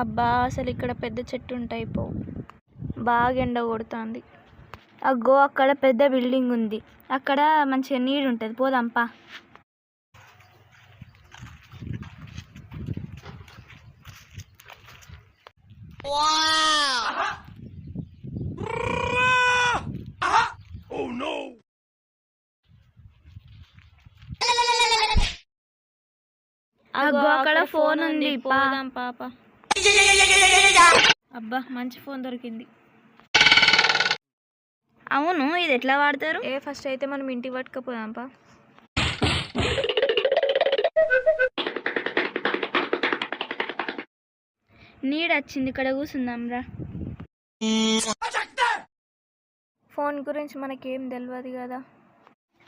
అబ్బా అసలు ఇక్కడ పెద్ద చెట్టు ఉంటాయి పో, బాగా ఎండ కొడుతుంది. అగ్గో అక్కడ పెద్ద బిల్డింగ్ ఉంది, అక్కడ మంచిగా నీడు ఉంటుంది, పోదాంపా. అగ్గో అక్కడ ఫోన్ ఉంది, పోదాం పాప. అబ్బా మంచి ఫోన్ దొరికింది. అవును ఇది ఎట్లా వాడతారు? ఫస్ట్ అయితే మనం ఇంటికి పట్టుకపోదాంపా. నీడ వచ్చింది, ఇక్కడ కూర్చుందాంరా. ఫోన్ గురించి మనకేం తెలియదు కదా.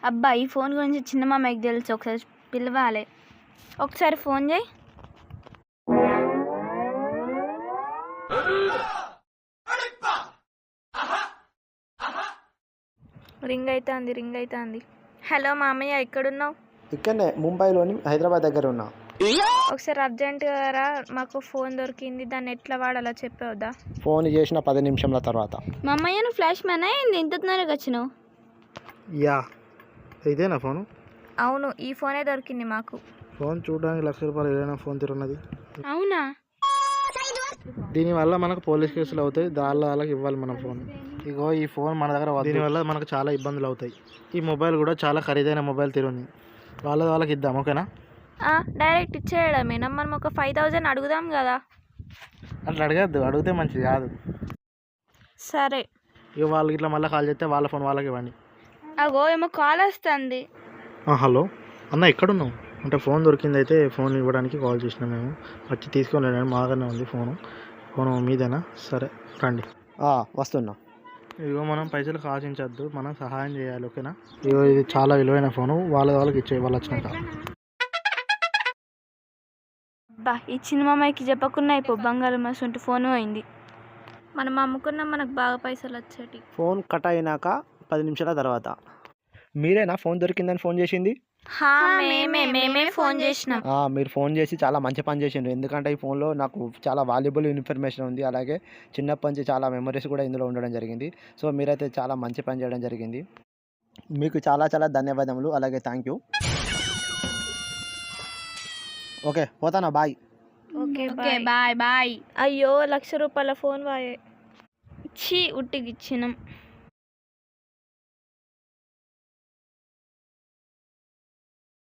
అబ్బా ఈ ఫోన్ గురించి చిన్న మామయ్యకి తెలుసు, ఒకసారి పిలవాలి. ఒకసారి ఫోన్ చేయి. రింగ్ అవుతుంది. హలో మామయ్య ఎక్కడున్నావు? ఇక్కడనే ముంబైలోని హైదరాబాద్ దగ్గర ఉన్నా. ఒకసారి అర్జెంటుగా రా, మాకు ఫోన్ దొరికింది, దాన్ని ఎట్లా వాడాలో చెప్పవద్దా? ఫోన్ చేసిన 10 నిమిషంల తర్వాత. మామయ్య నువ్వు ఫ్లాష్ మ్యాన్ అయింది, ఇంత తొందరగా వచ్చినావు? యా ఇదేనా ఫోను? అవును ఈ ఫోనే దొరికింది మాకు. ఫోన్ చూడడానికి ₹1,00,000 ఏదైనా ఫోన్ తిరున్నది. అవునా? దీనివల్ల మనకు పోలీస్ కేసులు అవుతాయి, వాళ్ళకి ఇవ్వాలి మన ఫోన్. ఇగో ఈ ఫోన్ మన దగ్గర, దీనివల్ల మనకు చాలా ఇబ్బందులు అవుతాయి. ఈ మొబైల్ కూడా చాలా ఖరీదైన మొబైల్ తిరుంది, వాళ్ళకి ఇద్దాం ఓకేనా? డైరెక్ట్ ఇచ్చేయడమేనా? మనం ఒక 5,000 అడుగుదాం కదా. అట్లా అడగద్దు, అడిగితే మంచిది కాదు. సరే ఇక వాళ్ళకి ఇట్లా మళ్ళీ కాల్ చేస్తే వాళ్ళ ఫోన్ వాళ్ళకి ఇవ్వండి. అగో ఏమో కాల్ వస్తుంది. హలో అన్న ఎక్కడున్నావు? అంటే ఫోన్ దొరికింది, అయితే ఫోన్ ఇవ్వడానికి కాల్ చేసినాం మేము, వచ్చి తీసుకొని వెళ్ళండి, మాగానే ఉంది ఫోను మీదేనా? సరే రండి. వస్తున్నా. ఇదిగో మనం పైసలు ఆశించద్దు, మనం సహాయం చేయాలి ఓకేనా? ఇగో ఇది చాలా విలువైన ఫోను, వాళ్ళకి ఇచ్చే వాళ్ళు వచ్చినాక. బా ఈ చిన్న మామయ్యకి చెప్పకున్నా అయిపో, బంగారం మస్తుంటే ఫోన్ అయింది. మనం అమ్ముకున్నా మనకు బాగా పైసలు వచ్చేటి. ఫోన్ కట్ అయినాక 10 నిమిషాల తర్వాత. మీరేనా ఫోన్ దొరికిందని ఫోన్ చేసింది? మేమే ఫోన్ చేసినాం. మీరు ఫోన్ చేసి చాలా మంచి పని చేసిండ్రు, ఎందుకంటే ఈ ఫోన్లో నాకు చాలా వాల్యుబుల్ ఇన్ఫర్మేషన్ ఉంది, అలాగే చిన్నప్పటి నుంచి చాలా మెమరీస్ కూడా ఇందులో ఉండడం జరిగింది. సో మీరైతే చాలా మంచి పని చేయడం జరిగింది, మీకు చాలా చాలా ధన్యవాదములు, అలాగే థ్యాంక్ యూ. ఓకే పోతానా, బాయ్. Okay bye. అయ్యో ₹1,00,000 ఫోన్ వాయే, ఉట్టికి ఇచ్చినాం.